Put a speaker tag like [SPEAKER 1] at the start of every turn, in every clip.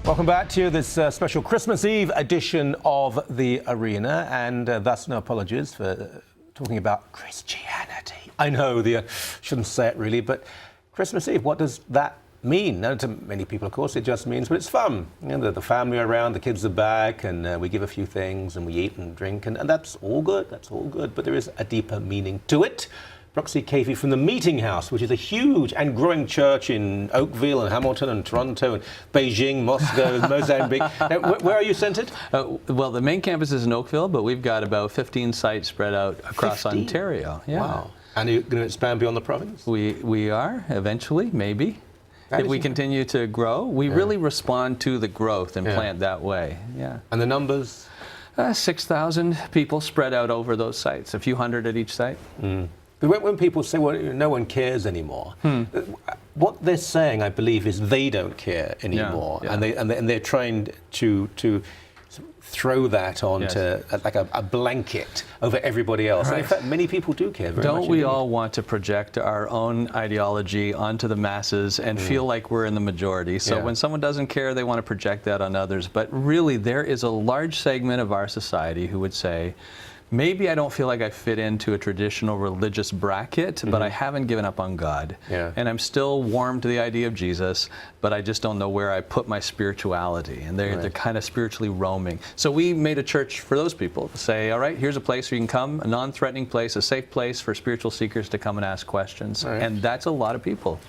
[SPEAKER 1] Welcome back to this special Christmas Eve edition of The Arena, and thus no apologies for talking about Christianity. I know, shouldn't say it really, but Christmas Eve, what does that mean? Now, to many people, of course, it just means, but it's fun. You know, the family are around, the kids are back, and we give a few things, and we eat and drink, and that's all good, but there is a deeper meaning to it. Bruxy Cavey from the Meeting House, which is a huge and growing church in Oakville and Hamilton and Toronto and Beijing, Moscow, Mozambique. Now, where are you centred?
[SPEAKER 2] Well, the main campus is in Oakville, but we've got about 15 sites spread out across
[SPEAKER 1] 15?
[SPEAKER 2] Ontario. Yeah.
[SPEAKER 1] Wow. And are you going to expand beyond the province?
[SPEAKER 2] We are, eventually, maybe. If we continue to grow, we really respond to the growth and plant that way. Yeah.
[SPEAKER 1] And the numbers?
[SPEAKER 2] 6,000 people spread out over those sites, a few hundred at each site.
[SPEAKER 1] Mm. When people say, well, no one cares anymore, what they're saying, I believe, is they don't care anymore, and they're trying to throw that onto like a blanket over everybody else. Right. And in fact, many people do care very much.
[SPEAKER 2] Don't we all want to project our own ideology onto the masses and feel like we're in the majority? So when someone doesn't care, they want to project that on others. But really, there is a large segment of our society who would say, maybe I don't feel like I fit into a traditional religious bracket, but I haven't given up on God. Yeah. And I'm still warm to the idea of Jesus, but I just don't know where I put my spirituality. And they're kind of spiritually roaming. So we made a church for those people to say, all right, here's a place where you can come, a non-threatening place, a safe place for spiritual seekers to come and ask questions. Right. And that's a lot of people.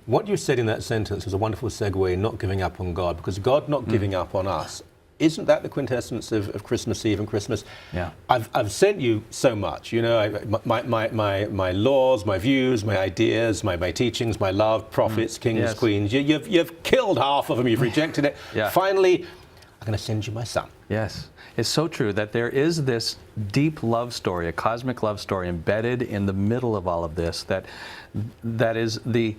[SPEAKER 1] What you said in that sentence was a wonderful segue, not giving up on God, because God not giving up on us. Isn't that the quintessence of Christmas Eve and Christmas? Yeah. I've sent you so much, you know, my laws, my views, my ideas, my teachings, my love, prophets, kings, queens. You've killed half of them. You've rejected it. Finally, I'm going to send you my son.
[SPEAKER 2] Yes. It's so true that there is this deep love story, a cosmic love story embedded in the middle of all of this that is the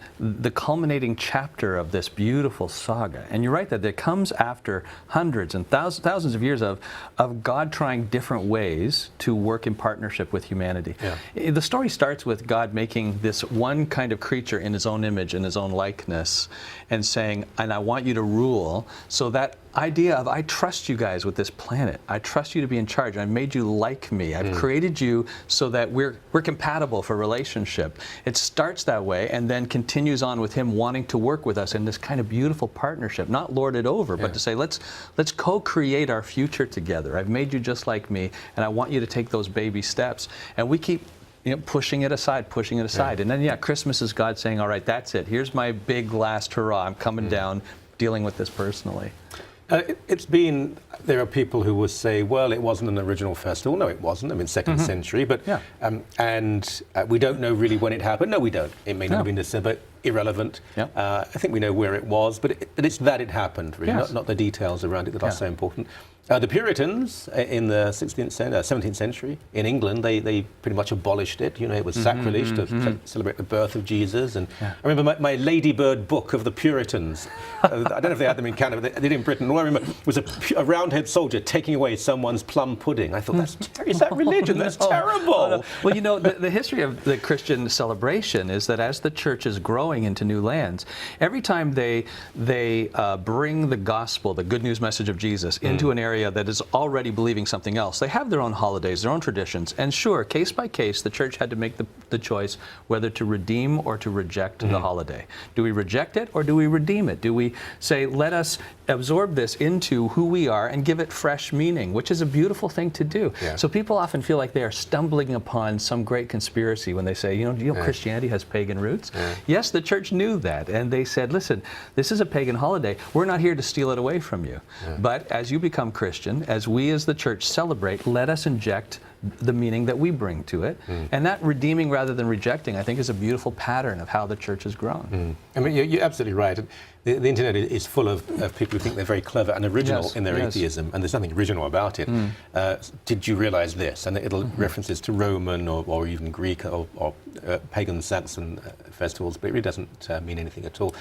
[SPEAKER 2] culminating chapter of this beautiful saga. And you're right that it comes after hundreds and thousands of years of God trying different ways to work in partnership with humanity. Yeah. The story starts with God making this one kind of creature in his own image, in his own likeness, and saying, and I want you to rule. So that idea of, I trust you guys with this planet. I trust you to be in charge. I've made you like me. I've created you so that we're compatible for relationship. It starts that way and then continues on with him wanting to work with us in this kind of beautiful partnership, not lord it over, but to say, let's co-create our future together. I've made you just like me, and I want you to take those baby steps. And we keep pushing it aside. And then, Christmas is God saying, all right, that's it. Here's my big last hurrah. I'm coming down, dealing with this personally.
[SPEAKER 1] There are people who would say, well, it wasn't an original festival. No, it wasn't. I mean, 2nd century. But we don't know really when it happened. No, we don't. It may not have been December. Irrelevant. I think we know where it was, but it's that it happened, really, not the details around it that are so important. The Puritans in the 17th century in England, they pretty much abolished it. You know, it was sacrilege to celebrate the birth of Jesus. And I remember my Ladybird book of the Puritans. I don't know if they had them in Canada, but they did in Britain. All I remember was a roundhead soldier taking away someone's plum pudding. I thought, is that religion? That's terrible.
[SPEAKER 2] Oh, no. Well, you know, the history of the Christian celebration is that as the church is growing into new lands, every time they bring the gospel, the good news message of Jesus, into an area that is already believing something else, they have their own holidays, their own traditions. And sure, case by case, the church had to make the choice whether to redeem or to reject the holiday. Do we reject it or do we redeem it? Do we say, let us absorb this into who we are and give it fresh meaning, which is a beautiful thing to do. Yeah. So people often feel like they are stumbling upon some great conspiracy when they say, you know, Christianity has pagan roots. Yeah. Yes, the church knew that, and they said, listen, this is a pagan holiday. We're not here to steal it away from you. Yeah. But as you become Christian, as we as the church celebrate, let us inject the meaning that we bring to it. And that redeeming rather than rejecting, I think, is a beautiful pattern of how the church has grown.
[SPEAKER 1] I mean, you're absolutely right. The internet is full of people who think they're very clever and original in their atheism, and there's nothing original about it. Did you realize this? And it'll references to Roman or even Greek or pagan Saxon festivals, but it really doesn't mean anything at all.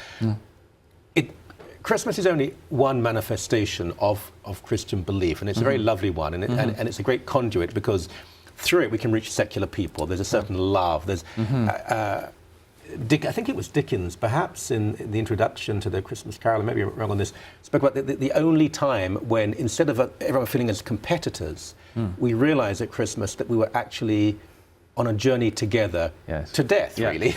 [SPEAKER 1] Christmas is only one manifestation of Christian belief, and it's a very lovely one, and it's a great conduit because through it we can reach secular people. There's a certain love. There's I think it was Dickens, perhaps in the introduction to the Christmas Carol, maybe I'm wrong on this, spoke about the only time when, instead of everyone feeling as competitors, we realised at Christmas that we were actually on a journey together to death, really.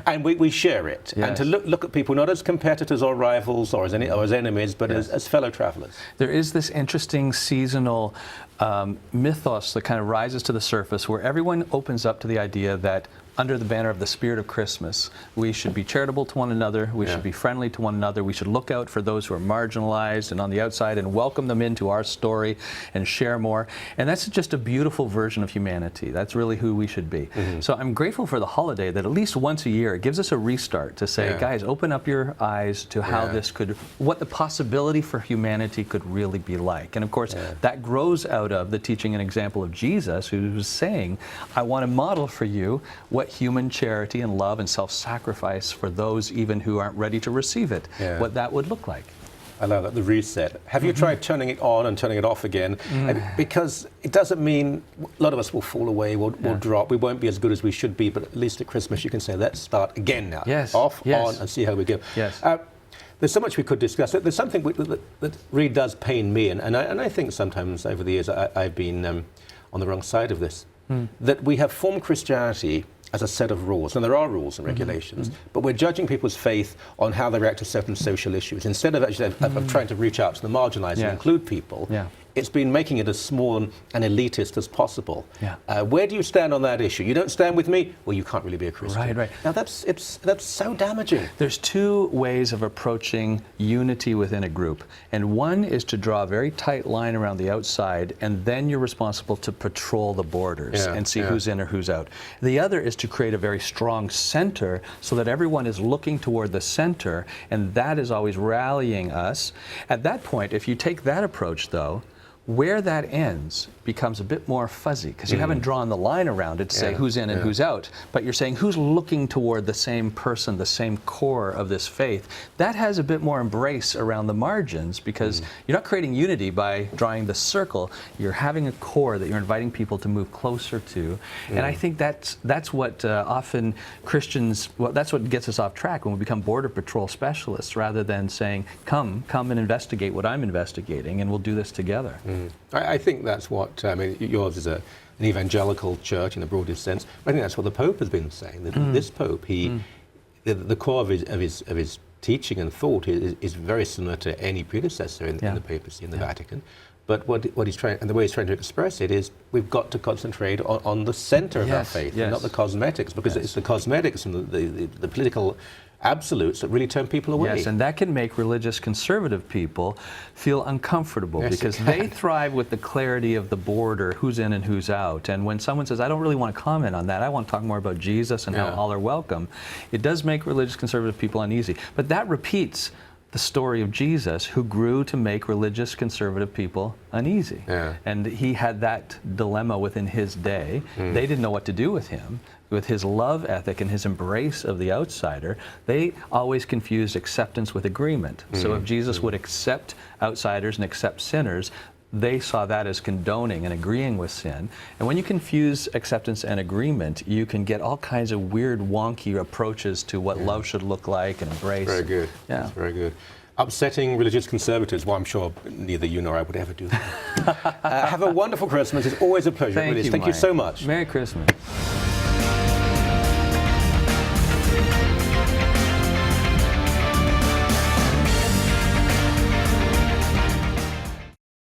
[SPEAKER 1] And we share it. And to look at people not as competitors or rivals or as enemies, but as fellow travellers.
[SPEAKER 2] There is this interesting seasonal mythos that kind of rises to the surface where everyone opens up to the idea that under the banner of the spirit of Christmas, we should be charitable to one another, we should be friendly to one another, we should look out for those who are marginalized and on the outside and welcome them into our story and share more. And that's just a beautiful version of humanity. That's really who we should be. So I'm grateful for the holiday that at least once a year it gives us a restart to say, guys, open up your eyes to how this could, what the possibility for humanity could really be like. And of course, that grows out of the teaching and example of Jesus, who was saying, I want to model for you what human charity and love and self-sacrifice for those even who aren't ready to receive it, what that would look like.
[SPEAKER 1] I love that, the reset. Have you tried turning it on and turning it off again? Because it doesn't mean a lot of us will fall away, we'll drop, we won't be as good as we should be, but at least at Christmas you can say, let's start again now. Off, on, and see how we go. There's so much we could discuss. There's something that really does pain me, and I think sometimes over the years I've been on the wrong side of this, that we have formed Christianity as a set of rules. And there are rules and regulations, but we're judging people's faith on how they react to certain social issues. Instead of actually of trying to reach out to the marginalized and include people, it's been making it as small and elitist as possible. Where do you stand on that issue? You don't stand with me? Well, you can't really be a Christian. Now, that's so damaging.
[SPEAKER 2] There's two ways of approaching unity within a group. And one is to draw a very tight line around the outside, and then you're responsible to patrol the borders and see who's in or who's out. The other is to create a very strong center so that everyone is looking toward the center, and that is always rallying us. At that point, if you take that approach, though, where that ends becomes a bit more fuzzy, because you haven't drawn the line around it to say who's in and who's out, but you're saying who's looking toward the same person, the same core of this faith. That has a bit more embrace around the margins, because you're not creating unity by drawing the circle, you're having a core that you're inviting people to move closer to. And I think that's what often Christians, that's what gets us off track when we become Border Patrol specialists, rather than saying, come and investigate what I'm investigating, and we'll do this together.
[SPEAKER 1] I think that's what, I mean, yours is an evangelical church in the broadest sense. I think that's what the Pope has been saying. That this Pope, the core of his teaching and thought is very similar to any predecessor in the papacy in the Vatican. But what he's trying, and the way he's trying to express it is, we've got to concentrate on the center of our faith, and not the cosmetics, because it's the cosmetics and the political absolutes that really turn people away.
[SPEAKER 2] Yes, and that can make religious conservative people feel uncomfortable, because they thrive with the clarity of the border, who's in and who's out. And when someone says, I don't really want to comment on that, I want to talk more about Jesus and how all are welcome, it does make religious conservative people uneasy. But that repeats the story of Jesus, who grew to make religious conservative people uneasy. And he had that dilemma within his day. They didn't know what to do with him. With his love ethic and his embrace of the outsider, they always confused acceptance with agreement. So if Jesus would accept outsiders and accept sinners, they saw that as condoning and agreeing with sin. And when you confuse acceptance and agreement, you can get all kinds of weird, wonky approaches to what love should look like and embrace.
[SPEAKER 1] Very good. That's very good. Upsetting religious conservatives, well, I'm sure neither you nor I would ever do that. Have a wonderful Christmas. It's always a pleasure.
[SPEAKER 2] Thank you
[SPEAKER 1] so much.
[SPEAKER 2] Merry Christmas.